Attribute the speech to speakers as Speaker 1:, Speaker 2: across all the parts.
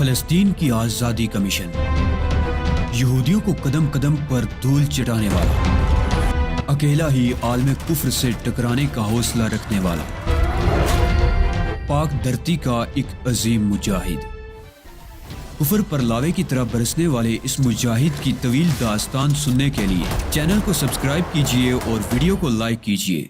Speaker 1: فلسطین کی آزادی کا مشن، یہودیوں کو قدم قدم پر دھول چٹانے والا، اکیلا ہی عالم کفر سے ٹکرانے کا حوصلہ رکھنے والا، پاک دھرتی کا ایک عظیم مجاہد، کفر پر لاوے کی طرح برسنے والے اس مجاہد کی طویل داستان سننے کے لیے چینل کو سبسکرائب کیجئے اور ویڈیو کو لائک کیجئے۔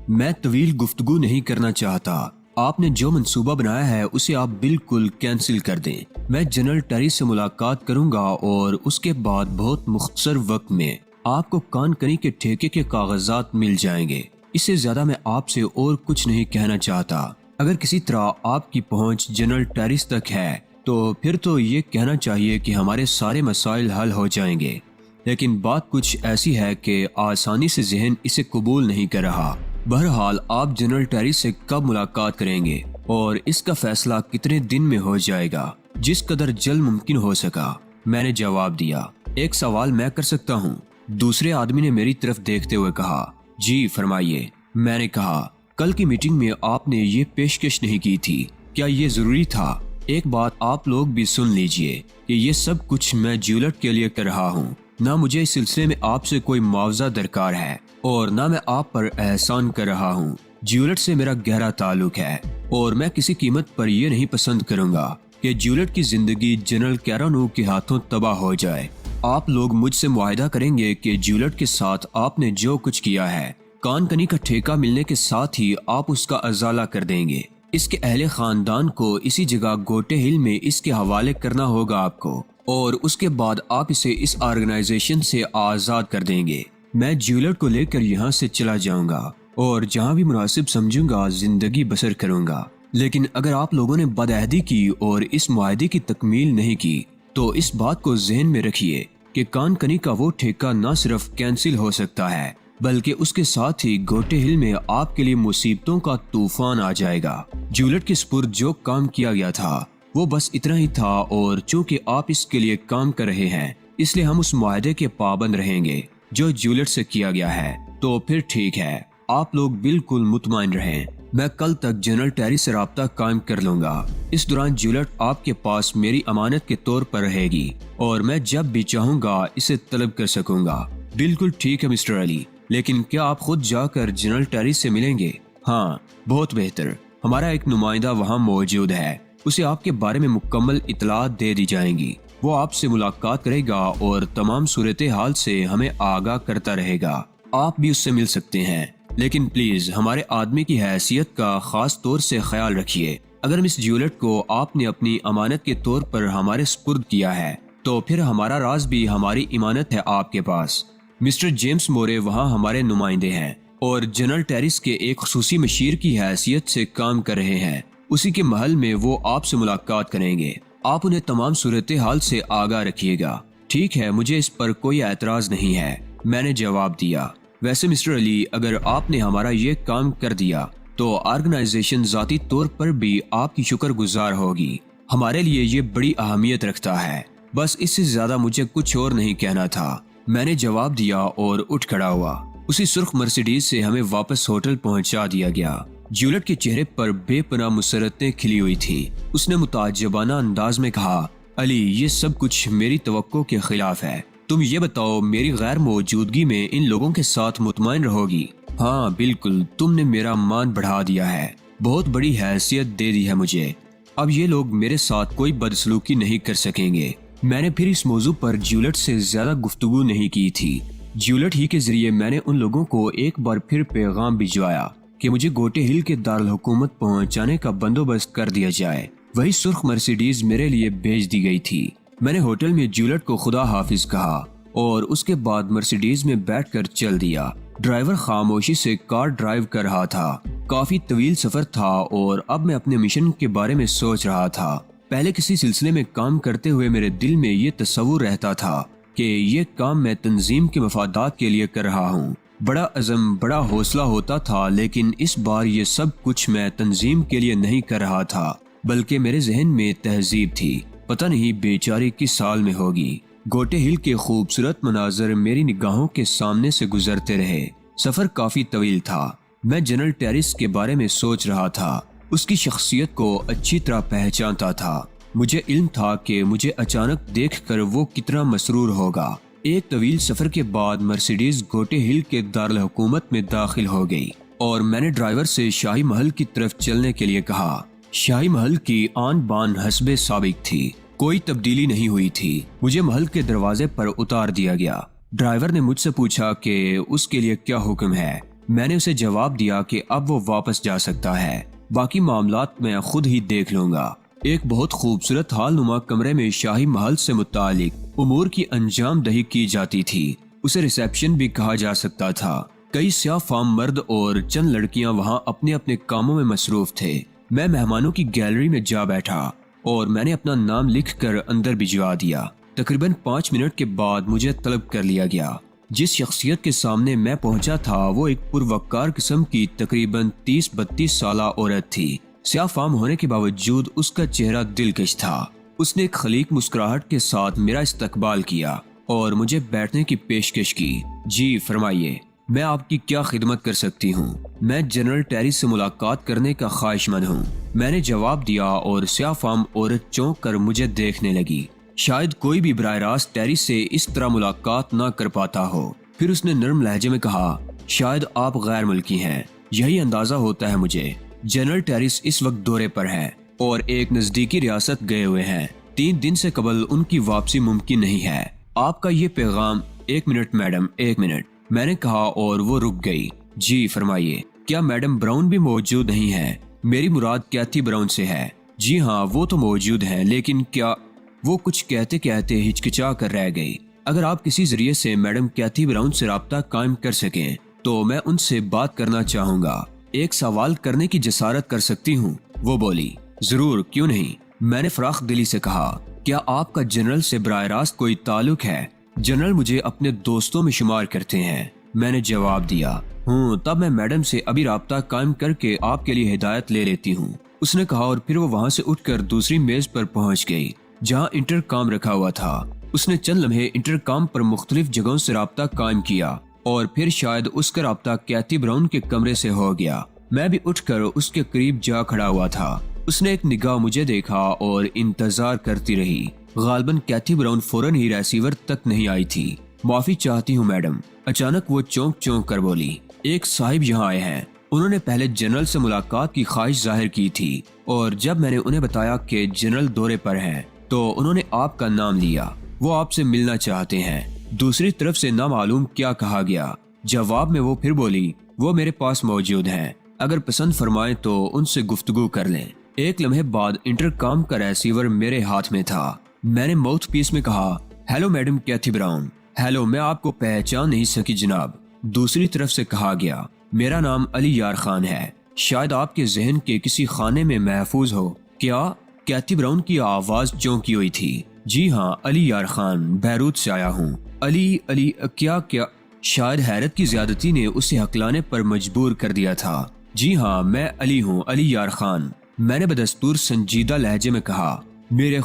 Speaker 1: میں طویل گفتگو نہیں کرنا چاہتا، آپ نے جو منصوبہ بنایا ہے اسے آپ بالکل کینسل کر دیں۔ میں جنرل ٹیری سے ملاقات کروں گا اور اس کے بعد بہت مختصر وقت میں آپ کو کان کنی کے ٹھیکے کے کاغذات مل جائیں گے۔ اس سے زیادہ میں آپ سے اور کچھ نہیں کہنا چاہتا۔ اگر کسی طرح آپ کی پہنچ جنرل ٹیریس تک ہے تو پھر تو یہ کہنا چاہیے کہ ہمارے سارے مسائل حل ہو جائیں گے، لیکن بات کچھ ایسی ہے کہ آسانی سے ذہن اسے قبول نہیں کر رہا۔ بہرحال آپ جنرل ٹیری سے کب ملاقات کریں گے اور اس کا فیصلہ کتنے دن میں ہو جائے گا؟ جس قدر جلد ممکن ہو سکا، میں نے جواب دیا۔ ایک سوال میں کر سکتا ہوں؟ دوسرے آدمی نے میری طرف دیکھتے ہوئے کہا۔ جی فرمائیے۔ میں نے کہا، کل کی میٹنگ میں آپ نے یہ پیشکش نہیں کی تھی، کیا یہ ضروری تھا؟ ایک بات آپ لوگ بھی سن لیجئے کہ یہ سب کچھ میں جیولٹ کے لیے کر رہا ہوں۔ نہ مجھے اس سلسلے میں آپ سے کوئی معاوضہ درکار ہے اور نہ میں آپ پر احسان کر رہا ہوں۔ جیولٹ سے میرا گہرا تعلق ہے اور میں کسی قیمت پر یہ نہیں پسند کروں گا کہ جیولٹ کی زندگی جنرل کیرانو کے ہاتھوں تباہ ہو جائے۔ آپ لوگ مجھ سے معاہدہ کریں گے کہ جیولٹ کے ساتھ آپ نے جو کچھ کیا ہے، کان کنی کا ٹھیکہ ملنے کے ساتھ ہی آپ اس کا ازالہ کر دیں گے۔ اس کے اہل خاندان کو اسی جگہ گوٹے ہل میں اس کے حوالے کرنا ہوگا آپ کو، اور اس کے بعد آپ اسے اس آرگنائزیشن سے آزاد کر دیں گے۔ میں جیولٹ کو لے کر یہاں سے چلا جاؤں گا اور جہاں بھی مناسب سمجھوں گا زندگی بسر کروں گا، لیکن اگر آپ لوگوں نے بدعہدی کی اور اس معاہدے کی تکمیل نہیں کی تو اس بات کو ذہن میں رکھیے کہ کان کنی کا وہ ٹھیکہ نہ صرف کینسل ہو سکتا ہے بلکہ اس کے ساتھ ہی گوٹے ہل میں آپ کے لیے مصیبتوں کا طوفان آ جائے گا۔ جیولٹ کے سپرد جو کام کیا گیا تھا وہ بس اتنا ہی تھا، اور چونکہ آپ اس کے لیے کام کر رہے ہیں اس لیے ہم اس معاہدے کے پابند رہیں گے جو جیولٹ سے کیا گیا ہے۔ تو پھر ٹھیک ہے، آپ لوگ بالکل مطمئن رہیں۔ میں کل تک جنرل ٹیری سے رابطہ قائم کر لوں گا۔ اس دوران جیولٹ آپ کے پاس میری امانت کے طور پر رہے گی اور میں جب بھی چاہوں گا اسے طلب کر سکوں گا۔ بالکل ٹھیک ہے مسٹر علی، لیکن کیا آپ خود جا کر جنرل ٹیری سے ملیں گے؟ ہاں، بہت بہتر۔ ہمارا ایک نمائندہ وہاں موجود ہے، اسے آپ کے بارے میں مکمل اطلاعات دے دی جائیں گی۔ وہ آپ سے ملاقات کرے گا اور تمام صورتحال سے ہمیں آگاہ کرتا رہے گا۔ آپ بھی اس سے مل سکتے ہیں، لیکن پلیز ہمارے آدمی کی حیثیت کا خاص طور سے خیال رکھیے۔ اگر مس جیولٹ کو آپ نے اپنی امانت کے طور پر ہمارے سپرد کیا ہے تو پھر ہمارا راز بھی ہماری امانت ہے آپ کے پاس۔ مسٹر جیمز مورے وہاں ہمارے نمائندے ہیں اور جنرل ٹیریس کے ایک خصوصی مشیر کی حیثیت سے کام کر رہے ہیں۔ اسی کے محل میں وہ آپ سے ملاقات کریں گے۔ آپ انہیں تمام صورتحال سے آگاہ رکھیے گا۔ ٹھیک ہے، مجھے اس پر کوئی اعتراض نہیں ہے، میں نے جواب دیا۔ ویسے مسٹر علی، اگر آپ نے ہمارا یہ کام کر دیا تو آرگنائزیشن ذاتی طور پر بھی آپ کی شکر گزار ہوگی۔ ہمارے لیے یہ بڑی اہمیت رکھتا ہے۔ بس اس سے زیادہ مجھے کچھ اور نہیں کہنا تھا، میں نے جواب دیا اور اٹھ کھڑا ہوا۔ اسی سرخ مرسیڈیز سے ہمیں واپس ہوٹل پہنچا دیا گیا۔ جیولٹ کے چہرے پر بے پناہ مسرتیں کھلی ہوئی تھی۔ اس نے متعجبانہ انداز میں کہا، علی، یہ سب کچھ میری توقع کے خلاف ہے۔ تم یہ بتاؤ، میری غیر موجودگی میں ان لوگوں کے ساتھ مطمئن رہو گی؟ ہاں بالکل، تم نے میرا مان بڑھا دیا ہے، بہت بڑی حیثیت دے دی ہے مجھے۔ اب یہ لوگ میرے ساتھ کوئی بدسلوکی نہیں کر سکیں گے۔ میں نے پھر اس موضوع پر جیولٹ سے زیادہ گفتگو نہیں کی تھی۔ جیولٹ ہی کے ذریعے میں نے ان لوگوں کو ایک بار پھر پیغام بھجوایا کہ مجھے گوٹے ہل کے دارالحکومت پہنچانے کا بندوبست کر دیا جائے۔ وہی سرخ مرسیڈیز میرے لیے بھیج دی گئی تھی۔ میں نے ہوٹل میں جیولٹ کو خدا حافظ کہا اور اس کے بعد مرسیڈیز میں بیٹھ کر چل دیا۔ ڈرائیور خاموشی سے کار ڈرائیو کر رہا تھا۔ کافی طویل سفر تھا اور اب میں اپنے مشن کے بارے میں سوچ رہا تھا۔ پہلے کسی سلسلے میں کام کرتے ہوئے میرے دل میں یہ تصور رہتا تھا کہ یہ کام میں تنظیم کے مفادات کے لیے کر رہا ہوں۔ بڑا عزم، بڑا حوصلہ ہوتا تھا، لیکن اس بار یہ سب کچھ میں تنظیم کے لیے نہیں کر رہا تھا بلکہ میرے ذہن میں تہذیب تھی۔ پتہ نہیں بیچاری کس سال میں ہوگی۔ گوٹے ہل کے خوبصورت مناظر میری نگاہوں کے سامنے سے گزرتے رہے۔ سفر کافی طویل تھا۔ میں جنرل ٹیریس کے بارے میں سوچ رہا تھا۔ اس کی شخصیت کو اچھی طرح پہچانتا تھا۔ مجھے علم تھا کہ مجھے اچانک دیکھ کر وہ کتنا مسرور ہوگا۔ ایک طویل سفر کے بعد مرسیڈیز گوٹے ہل کے دارالحکومت میں داخل ہو گئی اور میں نے ڈرائیور سے شاہی محل کی طرف چلنے کے لیے کہا۔ شاہی محل کی آن بان حسب سابق تھی، کوئی تبدیلی نہیں ہوئی تھی۔ مجھے محل کے دروازے پر اتار دیا گیا۔ ڈرائیور نے مجھ سے پوچھا کہ اس کے لیے کیا حکم ہے۔ میں نے اسے جواب دیا کہ اب وہ واپس جا سکتا ہے، باقی معاملات میں خود ہی دیکھ لوں گا۔ ایک بہت خوبصورت ہال نما کمرے میں شاہی محل سے متعلق امور کی انجام دہی کی جاتی تھی۔ اسے ریسیپشن بھی کہا جا سکتا تھا۔ کئی سیاہ فام مرد اور چند لڑکیاں وہاں اپنے اپنے کاموں میں مصروف تھے۔ میں مہمانوں کی گیلری میں جا بیٹھا اور میں نے اپنا نام لکھ کر اندر بھجوا دیا۔ تقریباً 5 منٹ کے بعد مجھے طلب کر لیا گیا۔ جس شخصیت کے سامنے میں پہنچا تھا وہ ایک پروقار قسم کی تقریباً 30-32 سالہ عورت تھی۔ سیاہ فام ہونے کے باوجود اس کا چہرہ دلکش تھا۔ اس نے ایک خلیق مسکراہٹ کے ساتھ میرا استقبال کیا اور مجھے بیٹھنے کی پیشکش کی۔ جی فرمائیے، میں آپ کی کیا خدمت کر سکتی ہوں؟ میں جنرل ٹیری سے ملاقات کرنے کا خواہش مند ہوں، میں نے جواب دیا اور سیاہ فام عورت چونک کر مجھے دیکھنے لگی۔ شاید کوئی بھی براہ راست ٹیری سے اس طرح ملاقات نہ کر پاتا ہو۔ پھر اس نے نرم لہجے میں کہا، شاید آپ غیر ملکی ہیں، یہی اندازہ ہوتا ہے مجھے۔ جنرل ٹیریس اس وقت دورے پر ہے اور ایک نزدیکی ریاست گئے ہوئے ہیں۔ 3 دن سے قبل ان کی واپسی ممکن نہیں ہے۔ آپ کا یہ پیغام۔ 1 منٹ میڈم، 1 منٹ، میں نے کہا اور وہ رک گئی۔ جی فرمائیے، کیا میڈم براؤن بھی موجود نہیں ہے؟ میری مراد کیتھی براؤن سے ہے۔ جی ہاں، وہ تو موجود ہیں، لیکن کیا… وہ کچھ کہتے کہتے ہچکچا کر رہ گئی۔ اگر آپ کسی ذریعے سے میڈم کیتھی براؤن سے رابطہ قائم کر سکیں تو میں ان سے بات کرنا چاہوں گا۔ ایک سوال کرنے کی جسارت کر سکتی ہوں؟ وہ بولی۔ ضرور، کیوں نہیں؟ میں نے فراخ دلی سے کہا۔ کیا آپ کا جنرل سے براہ راست کوئی تعلق ہے؟ جنرل مجھے اپنے دوستوں میں شمار کرتے ہیں، میں نے جواب دیا۔ تب میں میڈم سے ابھی رابطہ قائم کر کے آپ کے لیے ہدایت لے لیتی ہوں، اس نے کہا اور پھر وہ وہاں سے اٹھ کر دوسری میز پر پہنچ گئی جہاں انٹر کام رکھا ہوا تھا۔ اس نے چند لمحے انٹر کام پر مختلف جگہوں سے رابطہ قائم کیا اور پھر شاید اس کا رابطہ کیتھی براؤن کے کمرے سے ہو گیا۔ میں بھی اٹھ کر اس کے قریب جا کھڑا ہوا تھا۔ اس نے ایک نگاہ مجھے دیکھا اور انتظار کرتی رہی۔ غالباً کیتھی براؤن فوراً ہی ریسیور تک نہیں آئی تھی۔ معافی چاہتی ہوں میڈم، اچانک وہ چونک چونک کر بولی۔ ایک صاحب یہاں آئے ہیں، انہوں نے پہلے جنرل سے ملاقات کی خواہش ظاہر کی تھی اور جب میں نے انہیں بتایا کہ جنرل دورے پر ہیں تو انہوں نے آپ کا نام لیا۔ وہ آپ سے ملنا چاہتے ہیں۔ دوسری طرف سے نامعلوم کیا کہا گیا۔ جواب میں وہ پھر بولی، وہ میرے پاس موجود ہیں، اگر پسند فرمائیں تو ان سے گفتگو کر لیں۔ ایک لمحے بعد انٹر کام کا ریسیور میرے ہاتھ میں تھا۔ میں نے ماؤتھ پیس میں کہا، ہیلو میڈم کیتھی براؤن۔ ہیلو، میں آپ کو پہچان نہیں سکی جناب۔ دوسری طرف سے کہا گیا، میرا نام علی یار خان ہے، شاید آپ کے ذہن کے کسی خانے میں محفوظ ہو۔ کیا؟ کیتھی براؤن کی آواز چونکی ہوئی تھی۔ جی ہاں، علی یار خان، بیروت سے آیا ہوں۔ علی کیا؟ شاید حیرت کی زیادتی نے اسے ہکلانے پر مجبور کر دیا تھا۔ جی ہاں، میں علی ہوں، علی یار خان، میں نے بدستور سنجیدہ لہجے میں کہا۔ میرے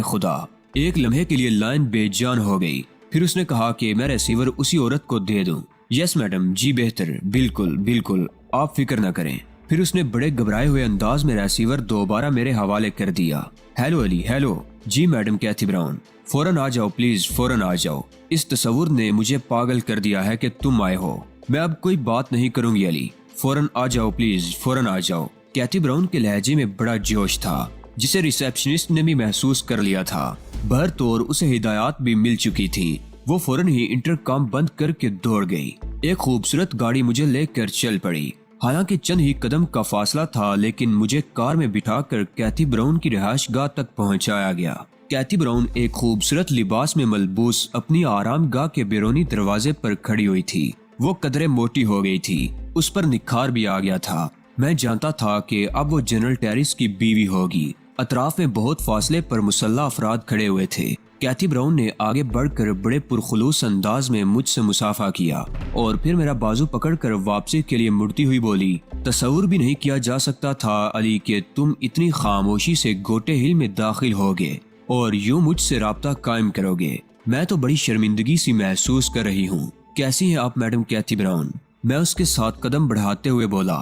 Speaker 1: خدا۔ ایک لمحے کے لیے لائن بے جان ہو گئی، پھر اس نے کہا کہ میں ریسیور اسی عورت کو دے دوں۔ یس میڈم، جی بہتر، بالکل، آپ فکر نہ کریں۔ پھر اس نے بڑے گھبرائے ہوئے انداز میں ریسیور دوبارہ میرے حوالے کر دیا۔ ہیلو علی، ہیلو، جی میڈم کیتھی براؤن، فوراً آ جاؤ پلیز، فوراً آ جاؤ۔ اس تصور نے مجھے پاگل کر دیا ہے کہ تم آئے ہو۔ میں اب کوئی بات نہیں کروں گی علی، فوراً آ جاؤ پلیز، فوراً آ جاؤ۔ کیتھی براؤن کے لہجے میں بڑا جوش تھا جسے ریسیپشنسٹ نے بھی محسوس کر لیا تھا۔ بہرطور اسے ہدایات بھی مل چکی تھی۔ وہ فوراً ہی انٹر کام بند کر کے دوڑ گئی۔ ایک خوبصورت گاڑی مجھے لے کر چل پڑی۔ حالانکہ چند ہی قدم کا فاصلہ تھا لیکن مجھے کار میں بٹھا کر کیتھی براؤن کی رہائش گاہ تک پہنچایا گیا۔ کیتھی براؤن ایک خوبصورت لباس میں ملبوس اپنی آرام گاہ کے بیرونی دروازے پر کھڑی ہوئی تھی۔ وہ قدرے موٹی ہو گئی تھی، اس پر نکھار بھی آ گیا تھا۔ میں جانتا تھا کہ اب وہ جنرل ٹیریس کی بیوی ہوگی۔ اطراف میں بہت فاصلے پر مسلح افراد کھڑے ہوئے تھے۔ کیتھی براؤن نے آگے بڑھ کر بڑے پرخلوص انداز میں مجھ سے مصافحہ کیا اور پھر میرا بازو پکڑ کر واپسی کے لیے مڑتی ہوئی بولی، تصور بھی نہیں کیا جا سکتا تھا علی کہ تم اتنی خاموشی سے گوٹے ہل میں داخل ہوگے اور یوں مجھ سے رابطہ قائم کرو گے۔ میں تو بڑی شرمندگی سی محسوس کر رہی ہوں۔ کیسی ہیں آپ میڈم کیتھی براؤن؟ میں اس کے ساتھ قدم بڑھاتے ہوئے بولا۔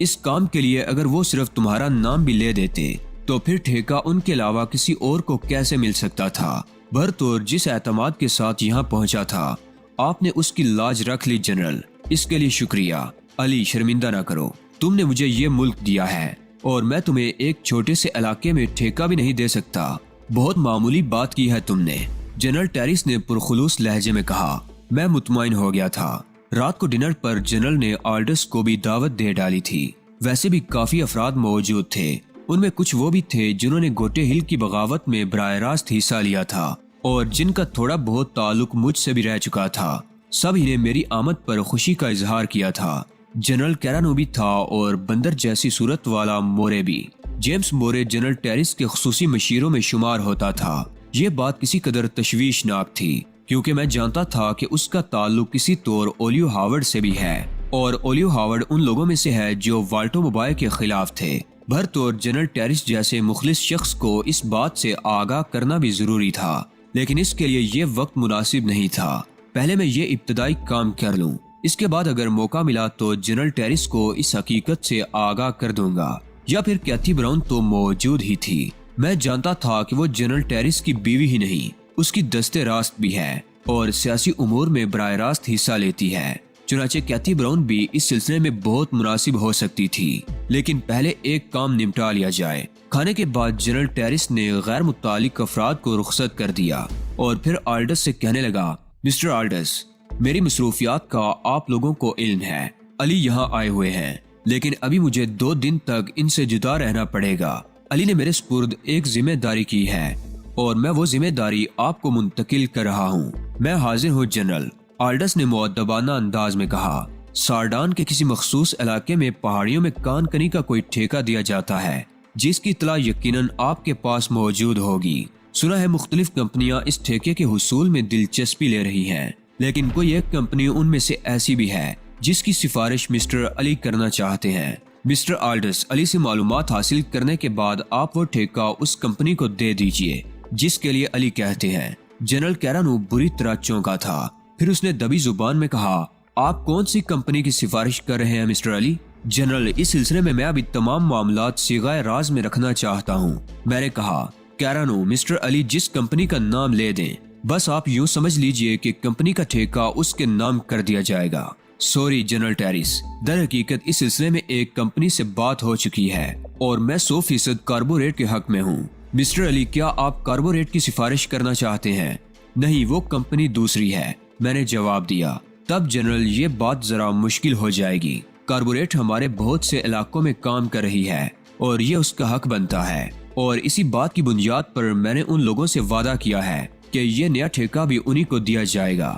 Speaker 1: اس کام کے لیے اگر وہ صرف تمہارا نام بھی لے دیتے تو پھر ٹھیکہ ان کے علاوہ کسی اور کو کیسے مل سکتا تھا؟ بھرطور جس اعتماد کے ساتھ یہاں پہنچا تھا آپ نے اس کی لاج رکھ لی جنرل، اس کے لیے شکریہ۔ علی شرمندہ نہ کرو، تم نے مجھے یہ ملک دیا ہے اور میں تمہیں ایک چھوٹے سے علاقے میں ٹھیکہ بھی نہیں دے سکتا، بہت معمولی بات کی ہے تم نے، جنرل ٹیریس نے پرخلوص لہجے میں کہا۔ میں مطمئن ہو گیا تھا۔ رات کو ڈنر پر جنرل نے آلڈرس کو بھی دعوت دے ڈالی تھی، ویسے بھی کافی افراد موجود تھے، ان میں کچھ وہ بھی تھے جنہوں نے گوٹے ہل کی بغاوت میں براہ راست حصہ لیا تھا اور جن کا تھوڑا بہت تعلق مجھ سے بھی رہ چکا تھا۔ سب ہی نے میری آمد پر خوشی کا اظہار کیا تھا۔ جنرل کیرانو بھی تھا اور بندر جیسی صورت والا مورے بھی۔ جیمز مورے جنرل ٹیریس کے خصوصی مشیروں میں شمار ہوتا تھا۔ یہ بات کسی قدر تشویشناک تھی کیونکہ میں جانتا تھا کہ اس کا تعلق کسی طور اولیو ہاورڈ سے بھی ہے اور اولیو ہاورڈ ان لوگوں میں سے ہے جو والٹو موبائل کے خلاف تھے۔ بھرطور جنرل ٹیریس جیسے مخلص شخص کو اس بات سے آگاہ کرنا بھی ضروری تھا، لیکن اس کے لیے یہ وقت مناسب نہیں تھا۔ پہلے میں یہ ابتدائی کام کر لوں، اس کے بعد اگر موقع ملا تو جنرل ٹیریس کو اس حقیقت سے آگاہ کر دوں گا، یا پھر کیتھی براؤن تو موجود ہی تھی۔ میں جانتا تھا کہ وہ جنرل ٹیریس کی بیوی ہی نہیں، اس کی دستے راست بھی ہے اور سیاسی امور میں براہ راست حصہ لیتی ہے۔ چنانچہ کیتھی براؤن بھی اس سلسلے میں بہت مناسب ہو سکتی تھی، لیکن پہلے ایک کام نمٹا لیا جائے۔ کھانے کے بعد جنرل ٹیریس نے غیر متعلق افراد کو رخصت کر دیا اور پھر آلڈس سے کہنے لگا، مسٹر آلڈس، میری مصروفیات کا آپ لوگوں کو علم ہے۔ علی یہاں آئے ہوئے ہیں، لیکن ابھی مجھے 2 دن تک ان سے جدا رہنا پڑے گا۔ علی نے میرے سپرد ایک ذمہ داری کی ہے اور میں وہ ذمہ داری آپ کو منتقل کر رہا ہوں۔ میں حاضر ہوں جنرل، آلڈس نے مؤدبانہ انداز میں کہا۔ سارڈان کے کسی مخصوص علاقے میں پہاڑیوں میں کان کنی کا کوئی ٹھیکہ دیا جاتا ہے جس کی اطلاع یقیناً آپ کے پاس موجود ہوگی۔ سنا ہے مختلف کمپنیاں اس ٹھیکے کے حصول میں دلچسپی لے رہی ہیں، لیکن کوئی ایک کمپنی ان میں سے ایسی بھی ہے جس کی سفارش مسٹر علی کرنا چاہتے ہیں۔ مسٹر آلڈس، علی سے معلومات حاصل کرنے کے بعد آپ وہ ٹھیکہ اس کمپنی کو دے دیجئے جس کے لیے علی کہتے ہیں۔ جنرل کیرانو بری طرح چونکا تھا، پھر اس نے دبی زبان میں کہا، آپ کون سی کمپنی کی سفارش کر رہے ہیں مسٹر علی؟ جنرل، اس سلسلے میں ابھی تمام معاملات صیغہ راز میں رکھنا چاہتا ہوں۔ میں نے کہا، کیرانو، مسٹر علی جس کمپنی کا نام لے دیں، بس آپ یوں سمجھ لیجئے کہ کمپنی کا ٹھیکہ اس کے نام کر دیا جائے گا۔ سوری جنرل ٹیریس، در حقیقت اس سلسلے میں ایک کمپنی سے بات ہو چکی ہے اور میں 100% کاربوریٹ کے حق میں ہوں۔ مسٹر علی، کیا آپ کاربوریٹ کی سفارش کرنا چاہتے ہیں؟ نہیں، وہ کمپنی دوسری ہے، میں نے جواب دیا۔ تب جنرل، یہ بات ذرا مشکل ہو جائے گی۔ کاربوریٹ ہمارے بہت سے علاقوں میں کام کر رہی ہے اور یہ اس کا حق بنتا ہے، اور اسی بات کی بنیاد پر میں نے ان لوگوں سے وعدہ کیا ہے کہ یہ نیا ٹھیکہ بھی انہی کو دیا جائے گا۔